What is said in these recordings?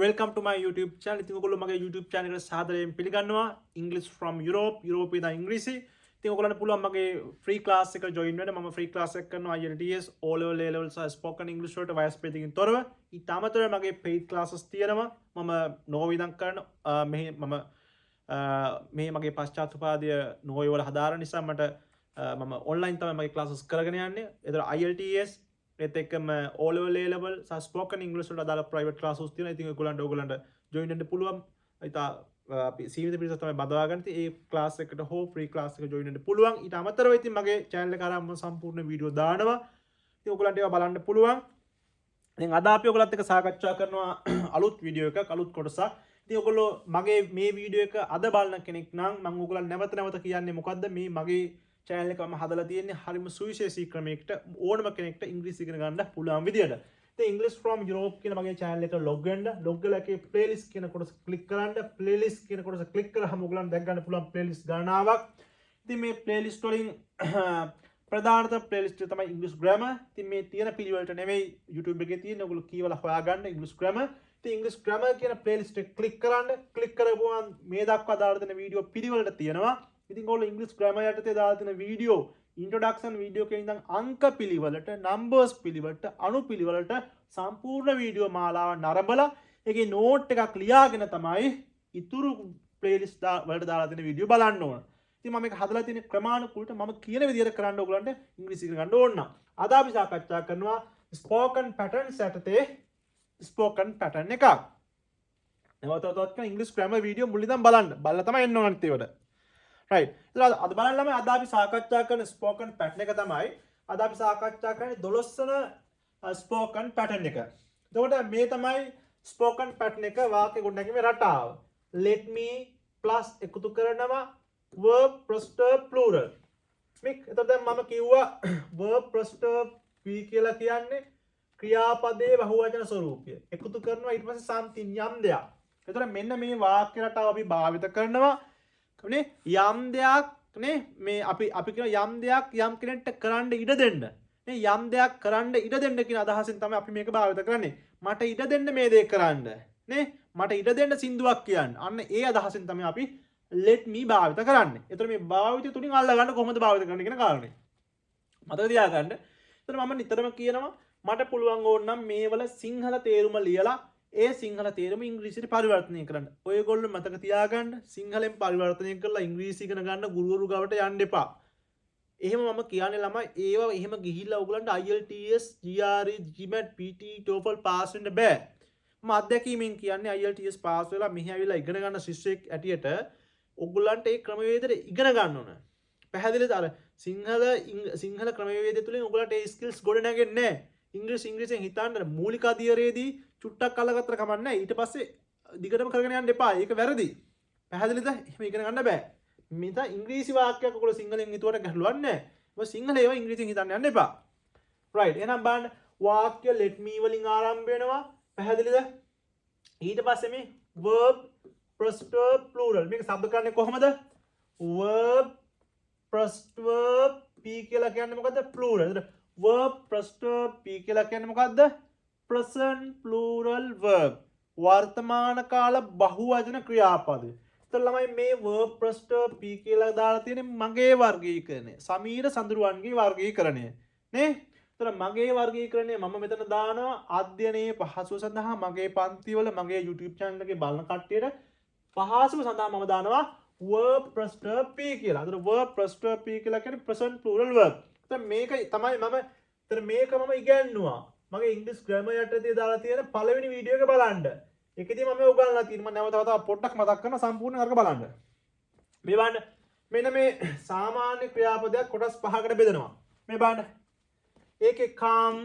Welcome to my YouTube channel. ඉතින් ඔයගොල්ලෝ මගේ YouTube channel එකට සාදරයෙන් පිළිගන්නවා. English from Europe. Europe ඉඳන් ඉංග්‍රීසි. ඉතින් ඔයගොල්ලන්ට පුළුවන් මගේ free class එක join වෙන්න. මම free class එක කරනවා IELTS, O level, A level සහ spoken English වලට වයස් භේදකින් තොරව. ඊට අමතරව මගේ paid classes තියෙනවා. මම නෝර්වේ ඉඳන් කරන මෙහි මගේ පශ්චාත් උපාධිය නෝර්වේ වල හදාරන නිසා මට මම online තමයි මගේ classes කරගෙන යන්නේ. ඒතර IELTS ඒත් එක්කම O level A level සහ spoken English වලට අදාළ private classes තියෙනවා. ඉතින් ඔයගොල්ලන්ට join වෙන්න පුළුවන්. ඉතින් අපි සීමිත පිරිසක් තමයි බදවාගන්න. ඉතින් ඒ class එකට හෝ free class එක join වෙන්න පුළුවන්. ඊට අමතරව ඉතින් මගේ channel එක කරා මම සම්පූර්ණ වීඩියෝ දානවා. ඉතින් ඔයගොල්ලන්ට ඒවා බලන්න පුළුවන්. ඉතින් අද අපි ඔයගොල්ලොත් එක්ක සාකච්ඡා කරනවා අලුත් වීඩියෝ එකක්, අලුත් කොටසක්. ඉතින් ඔයගොල්ලෝ මගේ මේ වීඩියෝ එක අද බලන කෙනෙක් නම් මම ඔයගොල්ලන් නැවත කියන්නේ මොකද්ද මේ මගේ channel එක මම හදලා තියෙන්නේ හරිම සුවිශේෂී ක්‍රමයකට ඕනම කෙනෙක්ට ඉංග්‍රීසි ඉගෙන ගන්න පුළුවන් විදියට. ඉතින් English from Europe කියන මගේ channel එකට log වෙන්න. log වෙලා එකේ playlist කියන කොටස click කරන්න. playlist කියන කොටස click කරාම ඔයගොල්ලන්ට දැක් ගන්න පුළුවන් playlist ගණනාවක්. ඉතින් මේ playlist වලින් ප්‍රධානතම playlist එක තමයි English grammar. ඉතින් මේ තියෙන පිළිවෙලට නෙවෙයි YouTube එකේ තියෙන ඔයගොල්ලෝ කීවලා හොයාගන්න English grammar. ඉතින් English grammar කියන playlist එක click කරන්න. click කරපුවම මේ දක්වා දාලා තියෙන වීඩියෝ පිළිවෙලට තියෙනවා. ඉතින් ඔයගොල්ලෝ English grammar යටතේ දාලා තියෙන වීඩියෝ introduction වීඩියෝ එකේ ඉඳන් අංක පිළිවෙලට numbers පිළිවෙලට අණු පිළිවෙලට සම්පූර්ණ වීඩියෝ මාලාවක් නරඹලා ඒකේ note එකක් ලියාගෙන තමයි ඉතුරු playlist වලට දාලා තියෙන වීඩියෝ බලන්න ඕන. ඉතින් මම මේක හදලා තියෙන ක්‍රමානුකූලව මම කියන විදිහට කරන්න ඕගලන්ට ඉංග්‍රීසි ඉගෙන ගන්න ඕන නම්. අද අපි සාකච්ඡා කරනවා spoken patterns යටතේ spoken pattern එකක්. නැවතත් කරන English grammar වීඩියෝ මුලින්ම බලන්න. බලලා තමයි එන්න ඕන අනිත් ඒවට. right අද බලන්න ළමයි අද අපි සාකච්ඡා කරන spoken pattern එක තමයි අද අපි සාකච්ඡා කරන්නේ 12 වෙනි spoken pattern එක. එතකොට මේ තමයි spoken pattern එක වාක්‍ය ගොඩනැගීමේ රටාව. let me plus එකතු කරනවා verb ප්‍රස්ථ plural. එතකොට දැන් මම කිව්වා verb ප්‍රස්ථ p කියලා කියන්නේ ක්‍රියාපදයේ බහුවචන ස්වරූපය. එකතු කරනවා ඊට පස්සේ something යම් දෙයක්. එතකොට මෙන්න මේ වාක්‍ය රටාව අපි භාවිත කරනවා නේ යම් දෙයක් නේ මේ අපි කියන යම් දෙයක් යම් කෙනෙක්ට කරන්න ඉඩ දෙන්න නේ යම් දෙයක් කරන්න ඉඩ දෙන්න කියන අදහසෙන් තමයි අපි මේක භාවිත කරන්නේ මට ඉඩ දෙන්න මේ දේ කරන්න නේ මට ඉඩ දෙන්න සින්දුවක් කියන්න අන්න ඒ අදහසෙන් තමයි අපි let me භාවිත කරන්නේ. ඒතර මේ භාවිතය තුලින් අල්ලා ගන්න කොහොමද භාවිත කරන්නේ කියන කාරණේ මතක තියාගන්න. ඒතර මම නිතරම කියනවා මට පුළුවන් ඕනනම් මේවල සිංහල තේරුම ලියලා ඒ සිංහල තේරුම ඉංග්‍රීසියට පරිවර්තනය කරන්න. ඔයගොල්ලෝ මතක තියාගන්න සිංහලෙන් පරිවර්තනය කරලා ඉංග්‍රීසි ඉගෙන ගන්න ගුරුවරු ගාවට යන්න එපා. එහෙම මම කියන්නේ ළමයි ඒවා එහෙම ගිහිල්ලා ඔයගොල්ලන්ට IELTS, GRE, GMAT, PT, TOEFL pass වෙන්න බෑ. මම අත්දැකීමෙන් කියන්නේ IELTS පාස් වෙලා මෙහි ඇවිල්ලා ඉගෙන ගන්න ශිෂ්‍යෙක් ඇටියට ඔයගොල්ලන්ට ඒ ක්‍රමවේදෙට ඉගෙන ගන්න ඕන. පැහැදිලිද? අර සිංහල ක්‍රමවේදය තුලින් ඔයගොල්ලන්ට ඒ ස්කිල්ස් ගොඩ නැගෙන්නේ නැහැ. ඉංග්‍රීසියෙන් හිතන්න මූලික අධ්‍යයනයේදී චුට්ටක් අල්ලගත්තට කමක් නැහැ. ඊට පස්සේ දිගටම කරගෙන යන්න එපා. ඒක වැරදි. පැහැදිලිද? එහෙම ඉගෙන ගන්න බෑ. මේ ඉංග්‍රීසි වාක්‍යයක් ඔයගොල්ලෝ සිංහලෙන් හිතුවට ගැටලුවක් නැහැ. ඔය සිංහල ඒවා ඉංග්‍රීසියෙන් හිතන්න යන්න එපා. right. එහෙනම් බලන්න වාක්‍ය let me වලින් ආරම්භ වෙනවා. පැහැදිලිද? ඊට පස්සේ මේ verb ප්‍රස්ථ plural. මේක શબ્ද කරන්නේ කොහමද? verb ප්‍රස්ථ p කියලා කියන්නේ මොකද්ද? plural. verb ප්‍රස්ථ p කියලා කියන්නේ මොකද්ද? present plural verb. වර්තමාන කාල බහුවචන ක්‍රියාපද. ඒතර ළමයි මේ verb ප්‍රස්ථ p කියලා දාලා තියෙන්නේ මගේ වර්ගීකරණය. සමීර සඳරුවන්ගේ වර්ගීකරණය. නේ? ඒතර මගේ වර්ගීකරණය මම මෙතන දානවා අධ්‍යයනයේ පහසුව සඳහා මගේ පන්තිවල මගේ YouTube channel එකේ බලන කට්ටියට පහසුව සඳහා මම දානවා verb ප්‍රස්ථ p කියලා. ඒතර verb ප්‍රස්ථ p කියලා කියන්නේ present plural verb. ඒතර මේක තමයි මේක මම ඉගෙනුවා. මගේ ඉංග්‍රීසි ග්‍රැමර් යටතේ දාලා තියෙන පළවෙනි වීඩියෝ එක බලන්න. ඒකෙදි මම උගන්වලා තියෙනවා. මම නැවත පොඩ්ඩක් මතක් කරන සම්පූර්ණ අරක බලන්න. මේ බලන්න. මෙන්න මේ සාමාන්‍ය ක්‍රියාපදයක් කොටස් පහකට බෙදනවා. මේ බලන්න. ඒකේ come,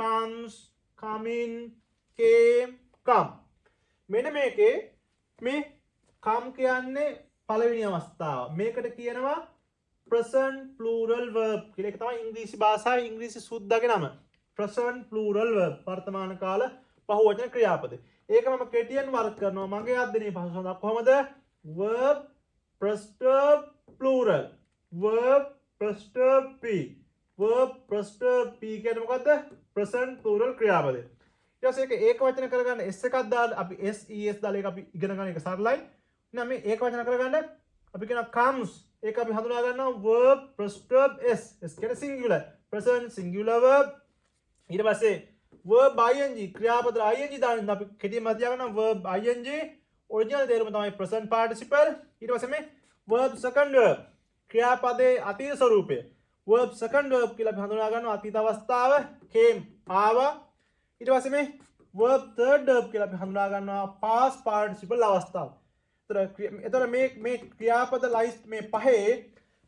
comes, come in, came, come. මෙන්න මේකේ මේ come කියන්නේ පළවෙනි අවස්ථාව. මේකට කියනවා present plural verb කියලා. ඒක තමයි ඉංග්‍රීසි භාෂාවේ ඉංග්‍රීසි සුද්දාගේ නම. present plural verb වර්තමාන කාල බහුවචන ක්‍රියාපද. ඒක මම කෙටියෙන් වර්ග කරනවා මගේ අධ්‍යයනයේ පහසු සඳහා කොහමද? verb ප්‍රස්ථ plural verb ප්‍රස්ථ p verb ප්‍රස්ථ p කියන්නේ මොකද්ද? present plural ක්‍රියාපද. ඊට පස්සේ ඒක වචන කරගන්න s එකක් දාලා අපි s දාලා ඒක අපි ඉගෙන ගන්න එක සරලයි. එහෙනම් මේ ඒක වචන කරගන්න අපි කියන comes ඒක අපි හඳුනා ගන්නවා verb plus verb s කියන්නේ singular present singular verb. ඊට පස්සේ verb ing ක්‍රියාපද ing දාන්න අපි කෙටියෙන් මත තියාගන්නවා verb ing original තේරුම තමයි present participle. ඊට පස්සේ මේ verb second verb ක්‍රියාපදයේ අතීත ස්වරූපය verb second verb කියලා අපි හඳුනා ගන්නවා අතීත අවස්ථාව came ආවා. ඊට පස්සේ මේ verb third verb කියලා අපි හඳුනා ගන්නවා past participle අවස්ථාව. එතකොට මේ ක්‍රියාපද ලයිස්ට් මේ පහේ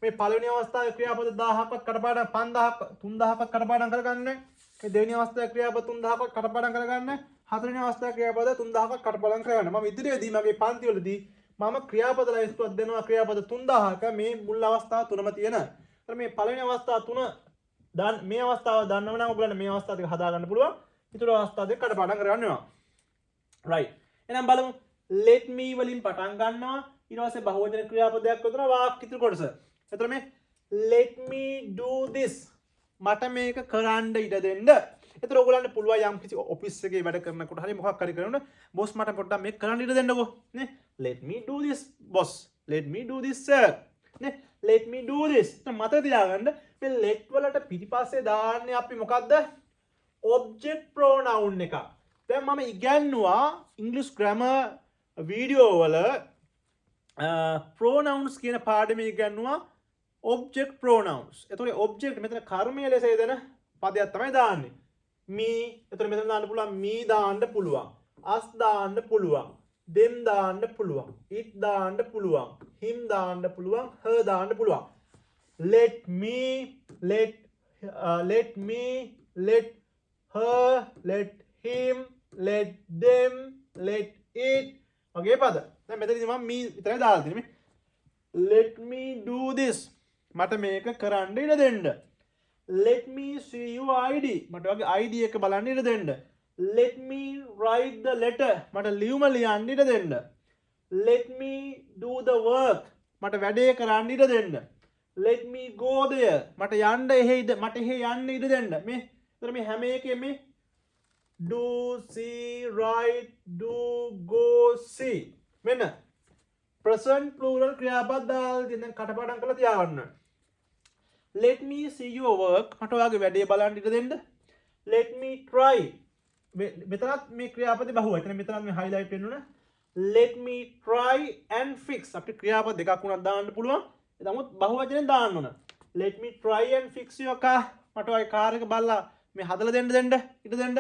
මේ පළවෙනි අවස්ථාවේ ක්‍රියාපද 1000ක්වත් කටපාඩම් 5000ක් 3000ක්වත් කටපාඩම් කරගන්න. මේ දෙවෙනි අවස්ථාවේ ක්‍රියාපද 3000ක්වත් කටපාඩම් කරගන්න. හතරවෙනි අවස්ථාවේ ක්‍රියාපද 3000ක්වත් කටපාඩම් කරගන්න. මම ඉදිරියේදී මගේ පන්ති වලදී මම ක්‍රියාපද ලයිස්ට්ුවක් දෙනවා ක්‍රියාපද 3000ක මේ මුල් අවස්ථාව තුනම තියෙන. ඒතර මේ පළවෙනි අවස්ථාව තුන මේ අවස්ථාව දන්නව නම් ඔයගලන්ට මේ අවස්ථාව දෙක හදා ගන්න පුළුවන්. ඊටු අවස්ථාව දෙක කටපාඩම් කරගන්න වෙනවා. right. එහෙනම් බලමු let me වලින් පටන් ගන්නවා. ඊට පස්සේ බහුවචන ක්‍රියාපදයක් යොදනවා වාක්‍ය ඉතුරු කොටස. එතකොට මේ let me do this මට මේක කරන්න ඉඩ දෙන්න. එතකොට ඔයගලන්ට පුළුවන් යම් කිසි ඔෆිස් එකේ වැඩ කරනකොට හරි මොකක් හරි කරනකොට boss මට පොඩ්ඩක් මේක කරන්න ඉඩ දෙන්නකෝ නේ. let me do this boss. let me do this sir. නේ let me do this. මතක තියාගන්න මේ let වලට පිටිපස්සේ දාන්නේ අපි මොකද්ද? object pronoun එක. දැන් මම ඉගෙනුවා English grammar වීඩියෝ වල pronouns කියන පාඩමේ ඉගෙනුවා object pronouns. එතකොට object මෙතන කර්මය ලෙස යදෙන පදයක් තමයි දාන්නේ. me එතකොට මෙතන දාන්න පුළුවන් me දාන්න පුළුවන්. us දාන්න පුළුවන්. them දාන්න පුළුවන්. it දාන්න පුළුවන්. him දාන්න පුළුවන්. her දාන්න පුළුවන්. let me let her let him let them let it වගේ පද. දැන් මෙතනදී මම me විතරයි දාලා තියෙන්නේ. let me do this මට මේක කරන්න ඉඩ දෙන්න. let me see your id මට වගේ id එක බලන්න ඉඩ දෙන්න. let me write the letter මට ලියුම ලියන්න ඉඩ දෙන්න. let me do the work මට වැඩේ කරන්න ඉඩ දෙන්න. let me go there මට යන්න එහෙ යන්න ඉඩ දෙන්න. මේ හැම එකෙම මේ do see write do go see මෙන්න present plural ක්‍රියාපද දාලා තියෙන කටපාඩම් කරලා තියාගන්න. let me see your work මට ඔයාගේ වැඩේ බලන්න ඉඩ දෙන්න. let me try මෙතනත් මේ ක්‍රියාපදේ බහුවචන මෙතනත් මේ highlight වෙනුන let me try and fix අපිට ක්‍රියාපද දෙකක් උනක් දාන්න පුළුවන්. නමුත් බහුවචනෙන් දාන්න ඕන. let me try and fix your car මට ඔය කාර් එක බලලා මේ හදලා දෙන්න ඉඩ දෙන්න.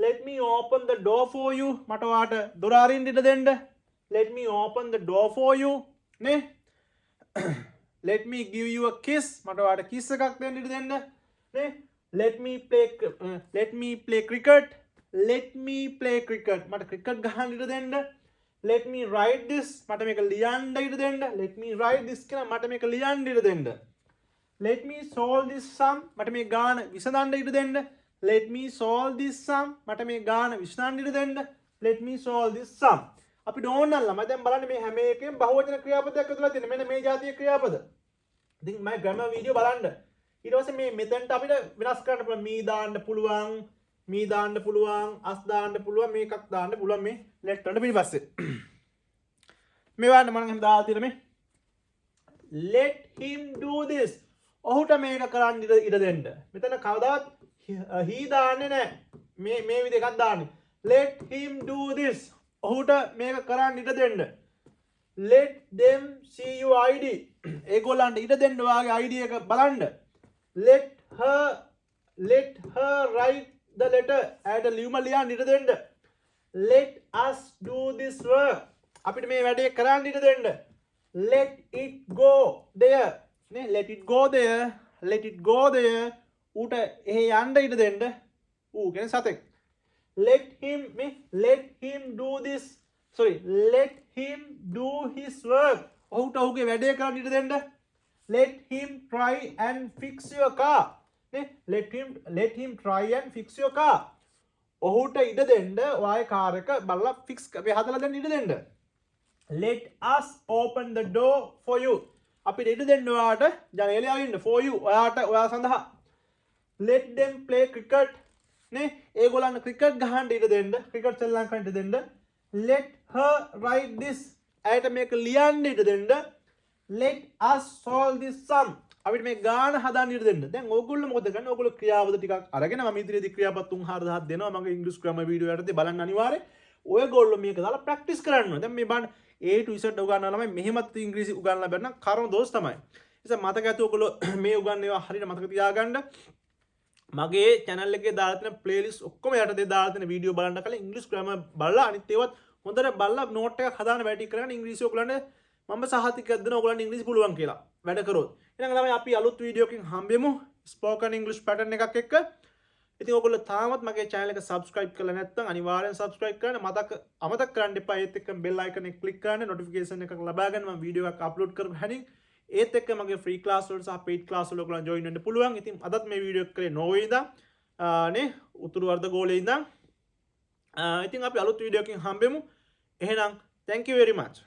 let me open the door for you මට ඔයාට දොර අරින්න ඉඩ දෙන්න. let me open the door for you නේ. let me give you a kiss මට ඔයාට kiss එකක් දෙන්න ඉඩ දෙන්න නේ. let me play cricket මට cricket ගහන්න ඉඩ දෙන්න. let me write this මට මේක ලියන්න ඉඩ දෙන්න. let me write this කියලා මට මේක ලියන්න ඉඩ දෙන්න. let me solve this sum මට මේ ගාන විසඳන්න ඉඩ දෙන්න. let me solve this sum මට මේ ගාන විසඳන්න ඉඩ දෙන්න. let me solve this sum අපි ඕන නම් ළමයි දැන් බලන්න මේ හැම එකෙම බහුවචන ක්‍රියාපදයක් ඇතුළත් තියෙන මෙන්න මේ જાතිය ක්‍රියාපද. ඉතින් මම ග්‍රැමර් වීඩියෝ බලන්න. ඊට පස්සේ මේ මෙතෙන්ට අපිට වෙනස් කරන්න පුළුවන් me දාන්න පුළුවන් us දාන්න පුළුවන් මේකක් දාන්න පුළුවන් මේ let වලට පිටිපස්සේ. මේ වань මම එහෙම දාලා තියෙන මේ let him do this ඔහුට මේක කරන්න ඉඩ දෙන්න. මෙතන කවදාවත් he දාන්නේ නැහැ. මේ විදිහ එකක් දාන්නේ. let him do this ඔහුට මේක කරන්න ඉඩ දෙන්න. let them see your id ඒගොල්ලන්ට ඉඩ දෙන්න ඔයාගේ id එක බලන්න. let her write the letter ඇයට ලියුම ලියන්න ඉඩ දෙන්න. let us do this work අපිට මේ වැඩේ කරන්න ඉඩ දෙන්න. let it go there නේ let it go there ඌට එහෙ යන්න ඉඩ දෙන්න. ඌ කියන්නේ සතෙක්. let him do his work ඔහුට ඔහුගේ වැඩේ කරන්න ඉඩ දෙන්න. let him try and fix your car නේ let him try and fix your car ඔහුට ඉඩ දෙන්න ඔයාගේ කාර් එක බලලා ෆික්ස් හදලා දෙන්න ඉඩ දෙන්න. let us open the door for you අපිට ඉඩ දෙන්න ඔයාට ජනේලය අරින්න for you ඔයා සඳහා. let them play cricket නේ ඒගොල්ලන් ක්‍රිකට් ගහන්න ඉඩ දෙන්න ක්‍රිකට් ශ්‍රී ලංකාවට දෙන්න let her write this ඇයට මේක ලියන්න ඉඩ දෙන්න let us solve this sum අපිට මේ ගාන හදාන්න ඉඩ දෙන්න දැන් ඕගොල්ලෝ මොකද කරන්නේ ඕගොල්ලෝ ක්‍රියාවද ටිකක් අරගෙන මම ඉදිරියේදී ක්‍රියාපත් 3-4 දෙනවා මගේ ඉංග්‍රීසි ග්‍රාමර් වීඩියෝ යටතේ බලන්න අනිවාර්යයෙන් ඔයගොල්ලෝ මේක දාලා ප්‍රැක්ටිස් කරන්න ඕනේ දැන් මේ බලන්න A to Z උගන්වනවා ළමයි මෙහෙමත් ඉංග්‍රීසි උගන්වලා බැරනම් කර්ම දෝෂ තමයි ඉතින් මතක ඇතුව ඔයගොල්ලෝ මේ උගන්වනවා හරියට මතක තියාගන්න මගේ channel එකේ දාලා තියෙන playlist ඔක්කොම යටතේ දාලා තියෙන වීඩියෝ බලන්න කලින් ඉංග්‍රීසි ග්‍රාමර් බලලා අනිත් ඒවත් හොඳට බලලා නෝට් එකක් හදාන වැඩි කරගෙන ඉංග්‍රීසි ඔයගොල්ලන්ට මම සහතිකයක් දෙනවා ඔයගොල්ලන්ට ඉංග්‍රීසි පුළුවන් කියලා වැඩ කරොත් ඊළඟ ළමයි අපි අලුත් වීඩියෝ එකකින් හම්බෙමු spoken english pattern එකක් එක්ක ඉතින් ඔයගොල්ලෝ තාමත් මගේ channel එක subscribe කරලා නැත්නම් අනිවාර්යෙන් subscribe කරන්න අමතක කරන්න එපා ඒත් එක්කම bell icon එක click කරන්න notification එකක් ලබා ගන්න මම වීඩියෝ එකක් upload කරපු හැටින් ඒත් එක්ක මගේ free class වලට සහ paid class වල ඔයගොල්ලන් join වෙන්න පුළුවන් ඉතින් අදත් මේ වීඩියෝ එක කරේ නෝර්වේ ඉඳන් නේ උතුරු අර්ධගෝලයේ ඉඳන් ඉතින් අපි අලුත් වීඩියෝ එකකින් හම්බෙමු එහෙනම් thank you very much